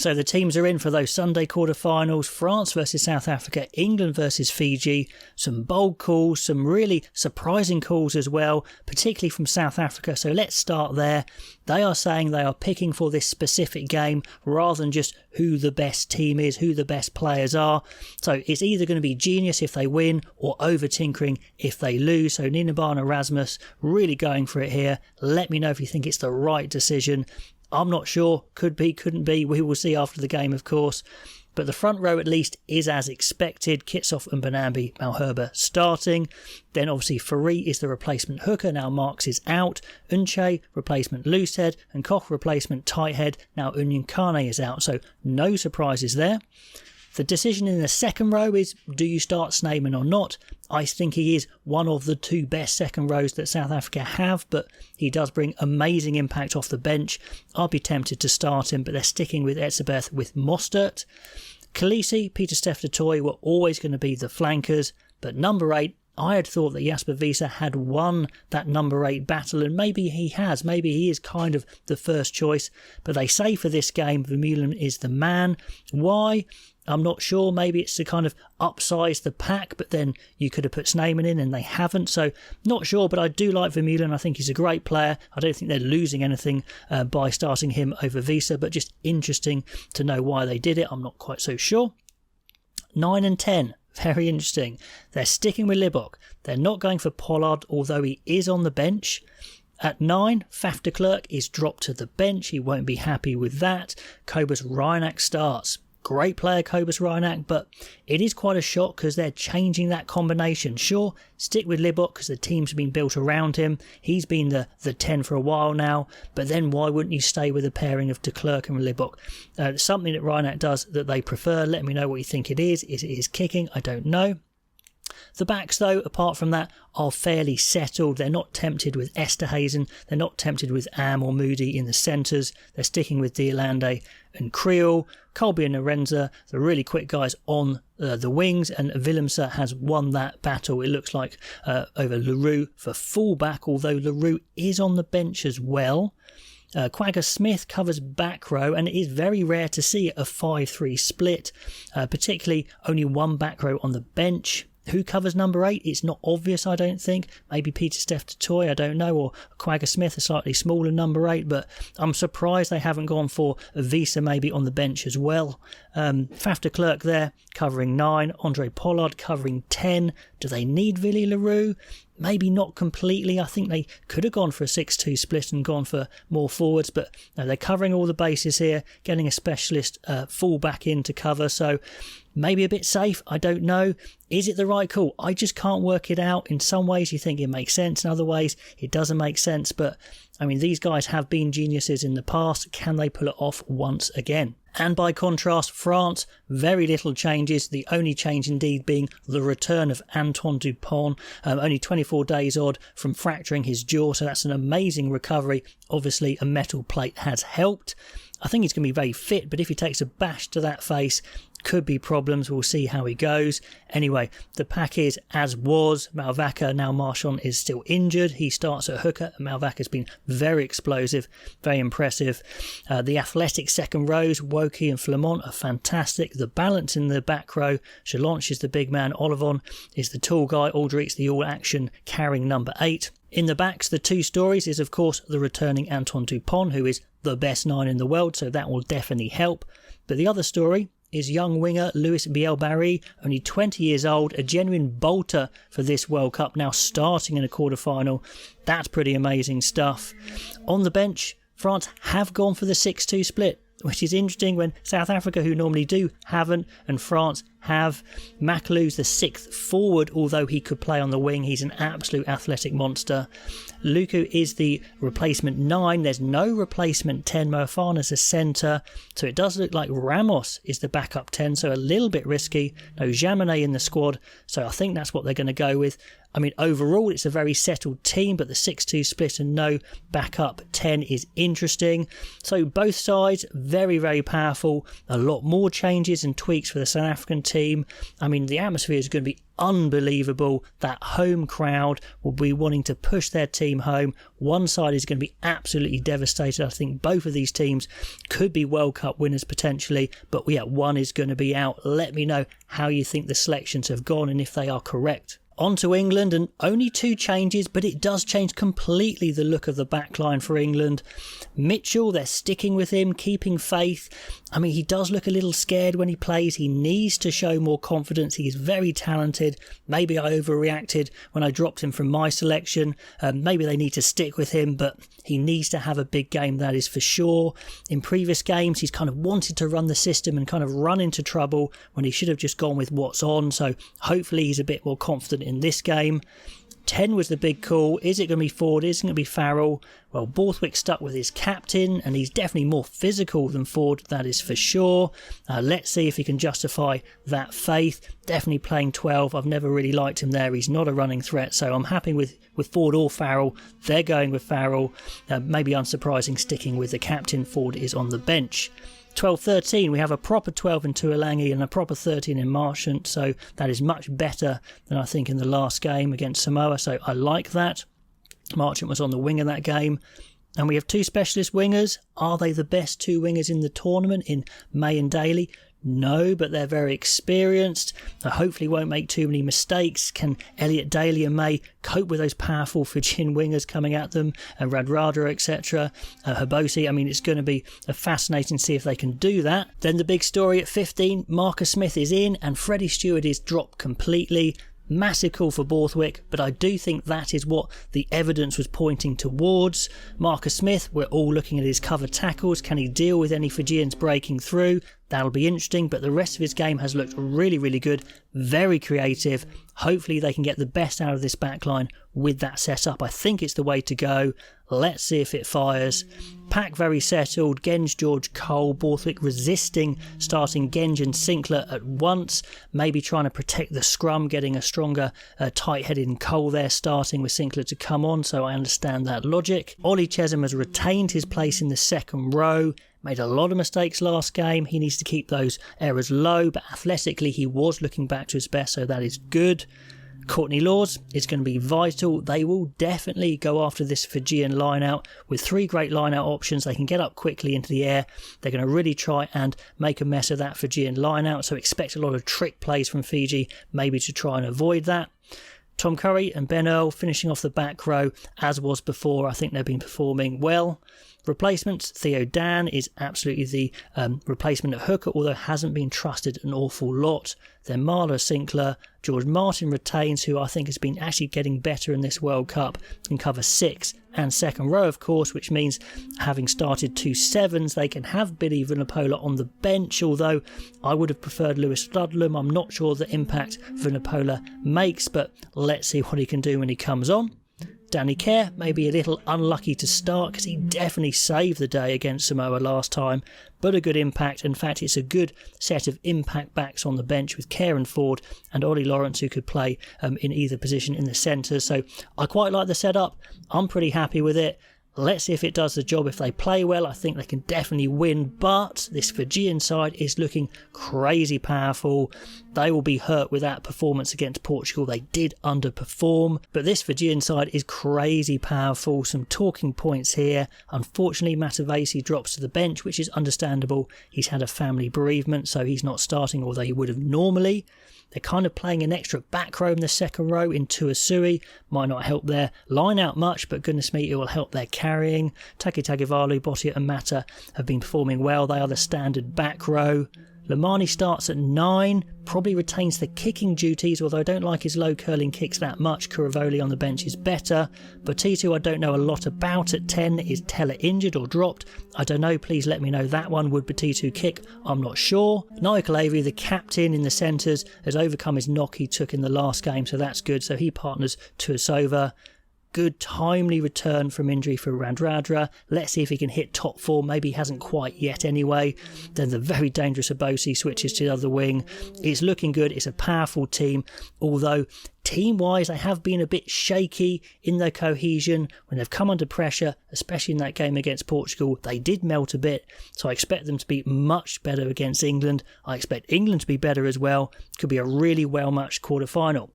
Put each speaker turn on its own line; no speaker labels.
So the teams are in for those Sunday quarterfinals: France versus South Africa, England versus Fiji. Some bold calls, some really surprising calls as well, particularly from South Africa. So let's start there. They are saying they are picking for this specific game rather than just who the best team is, who the best players are. So it's either going to be genius if they win or over-tinkering if they lose. So Ninabana Rasmus really going for it here. Let me know if you think it's the right decision. I'm not sure. Could be, couldn't be. We will see after the game, of course. But the front row at least is as expected. Kitshoff and Bonambi, Malherbe starting. Then obviously Fari is the replacement hooker. Now Marks is out. Unche, replacement loosehead. And Koch, replacement tight head. Now Unyankane is out. So no surprises there. The decision in the second row is, do you start Snyman or not? I think he is one of the two best second rows that South Africa have, but he does bring amazing impact off the bench. I'd be tempted to start him, but they're sticking with Etzebeth with Mostert. Khaleesi, Pieter-Steph du Toit were always going to be the flankers, but number 8, I had thought that Jasper Wiese had won that number 8 battle, and maybe he has. Maybe he is kind of the first choice, but they say for this game Vermeulen is the man. Why? I'm not sure. Maybe it's to kind of upsize the pack, but then you could have put Snyman in and they haven't. So not sure, but I do like Vermeulen. I think he's a great player. I don't think they're losing anything by starting him over Wiese, but just interesting to know why they did it. I'm not quite so sure. 9 and 10. Very interesting. They're sticking with Libbok. They're not going for Pollard, although he is on the bench. At 9, Faf de Klerk is dropped to the bench. He won't be happy with that. Cobus Reinach starts. Great player, Cobus Reinach, but it is quite a shock because they're changing that combination. Sure, stick with Libbok because the team's been built around him. He's been the 10 for a while now, but then why wouldn't you stay with a pairing of de Klerk and Libbok? Something that Reinach does that they prefer. Let me know what you think it is. Is it his kicking? I don't know. The backs, though, apart from that, are fairly settled. They're not tempted with Esterhazen. They're not tempted with Am or Moody in the centres. They're sticking with Diolande and Creel. Colby and Lorenza, the really quick guys on the wings, and Willemse has won that battle, it looks like, over Leroux for fullback, although Leroux is on the bench as well. Quagga Smith covers back row, and it is very rare to see a 5-3 split, particularly only one back row on the bench. Who covers number 8? It's not obvious, I don't think. Maybe Pieter-Steph du Toit, I don't know, or Quagga Smith, a slightly smaller number 8, but I'm surprised they haven't gone for a Wiese maybe on the bench as well. Faf de Klerk there, covering 9. Andre Pollard covering 10. Do they need Willy Leroux? Maybe not completely. I think they could have gone for a 6-2 split and gone for more forwards, but no, they're covering all the bases here, getting a specialist full-back in to cover, so maybe a bit safe, I don't know. Is it the right call? I just can't work it out. In some ways you think it makes sense, in other ways it doesn't make sense, but I mean, these guys have been geniuses in the past. Can they pull it off once again? And by contrast, France, very little changes. The only change indeed being the return of Antoine Dupont, only 24 days odd from fracturing his jaw, so that's an amazing recovery. Obviously a metal plate has helped. I think he's going to be very fit, but if he takes a bash to that face, could be problems. We'll see how he goes. Anyway, the pack is as was. Malvaca, now Marchand is still injured. He starts at hooker, and Malvaca's been very explosive, very impressive. The athletic second rows, Woki and Flamont, are fantastic. The balance in the back row, Chalanche is the big man, Olivon is the tall guy, Aldrich's the all-action carrying number 8. In the backs, the two stories is, of course, the returning Antoine Dupont, who is the best 9 in the world, so that will definitely help. But the other story is young winger Louis Bielbarré, only 20 years old, a genuine bolter for this World Cup, now starting in a quarter-final. That's pretty amazing stuff. On the bench, France have gone for the 6-2 split, which is interesting when South Africa, who normally do, haven't, and France have. Makalu's the 6th forward, although he could play on the wing. He's an absolute athletic monster. Luku is the replacement 9. There's no replacement 10. Moefana's a centre. So it does look like Ramos is the backup 10, so a little bit risky. No Jaminet in the squad, so I think that's what they're going to go with. I mean, overall, it's a very settled team, but the 6-2 split and no backup 10 is interesting. So both sides, very, very powerful. A lot more changes and tweaks for the South African team. I mean, the atmosphere is going to be unbelievable. That home crowd will be wanting to push their team home. One side is going to be absolutely devastated. I think both of these teams could be World Cup winners potentially, but yeah, one is going to be out. Let me know how you think the selections have gone and if they are correct. On to England, and only 2 changes, but it does change completely the look of the backline for England. Mitchell, they're sticking with him, keeping faith. I mean, he does look a little scared when he plays. He needs to show more confidence. He's very talented. Maybe I overreacted when I dropped him from my selection. Maybe they need to stick with him, but he needs to have a big game, that is for sure. In previous games, he's kind of wanted to run the system and kind of run into trouble when he should have just gone with what's on. So hopefully he's a bit more confident in this game. 10 was the big call. Is it going to be Ford? Is it going to be Farrell? Well, Borthwick stuck with his captain, and he's definitely more physical than Ford, that is for sure. Let's see if he can justify that faith. Definitely playing 12. I've never really liked him there. He's not a running threat, so I'm happy with Ford or Farrell. They're going with Farrell. Maybe unsurprising, sticking with the captain. Ford is on the bench. 12-13, we have a proper 12 in Tuolangi and a proper 13 in Marchant, so that is much better than I think in the last game against Samoa, so I like that. Marchant was on the wing in that game. And we have 2 specialist wingers. Are they the best 2 wingers in the tournament in May and Daly? No, but they're very experienced. They hopefully won't make too many mistakes. Can Elliot Daly and May cope with those powerful Fijian wingers coming at them? And Radradra, etc. Habosi, I mean, it's going to be fascinating to see if they can do that. Then the big story at 15, Marcus Smith is in and Freddie Stewart is dropped completely. Massive call for Borthwick, but I do think that is what the evidence was pointing towards. Marcus Smith, we're all looking at his cover tackles. Can he deal with any Fijians breaking through? That'll be interesting, but the rest of his game has looked really, really good. Very creative. Hopefully they can get the best out of this backline with that setup. I think it's the way to go. Let's see if it fires. Pack very settled. Genge, George, Cole, Borthwick resisting, starting Genge and Sinclair at once. Maybe trying to protect the scrum, getting a stronger tight-headed Cole there, starting with Sinclair to come on, so I understand that logic. Ollie Chesham has retained his place in the second row. Made a lot of mistakes last game. He needs to keep those errors low, but athletically he was looking back to his best, so that is good. Courtney Laws is going to be vital. They will definitely go after this Fijian line-out with 3 great line-out options. They can get up quickly into the air. They're going to really try and make a mess of that Fijian line-out, so expect a lot of trick plays from Fiji, maybe to try and avoid that. Tom Curry and Ben Earl finishing off the back row, as was before. I think they've been performing well. Replacements, Theo Dan is absolutely the replacement at hooker, although hasn't been trusted an awful lot. Then Marla Sinclair, George Martin retains, who I think has been actually getting better in this World Cup, can cover 6 and second row, of course, which means having started 2 sevens, they can have Billy Vunipola on the bench, although I would have preferred Lewis Ludlam. I'm not sure the impact Vunipola makes, but let's see what he can do when he comes on. Danny Kerr may be a little unlucky to start because he definitely saved the day against Samoa last time, but a good impact. In fact, it's a good set of impact backs on the bench with Kerr and Ford and Ollie Lawrence, who could play in either position in the centre. So I quite like the setup. I'm pretty happy with it. Let's see if it does the job. If they play well, I think they can definitely win, but this Fijian side is looking crazy powerful. They will be hurt with that performance against Portugal. They did underperform, but this Fijian side is crazy powerful. Some talking points here. Unfortunately, Matavesi drops to the bench, which is understandable. He's had a family bereavement, so he's not starting, although he would have normally. They're kind of playing an extra back row in the second row in Tuasui. Might not help their line out much, but goodness me, it will help their carrying. Taki Tagivalu, Botia and Mata have been performing well. They are the standard back row. Lamani starts at 9, probably retains the kicking duties, although I don't like his low curling kicks that much. Kuravoli on the bench is better. Batitu I don't know a lot about at 10. Is Teller injured or dropped? I don't know, please let me know that one. Would Batitu kick? I'm not sure. Nigel Avery, the captain in the centres, has overcome his knock he took in the last game, so that's good. So he partners Tuasova. Good timely return from injury for Radradra. Let's see if he can hit top 4. Maybe he hasn't quite yet anyway. Then the very dangerous Abosi switches to the other wing. It's looking good. It's a powerful team, although team-wise they have been a bit shaky in their cohesion. When they've come under pressure, especially in that game against Portugal, they did melt a bit. So I expect them to be much better against England. I expect England to be better as well. Could be a really well-matched quarter-final.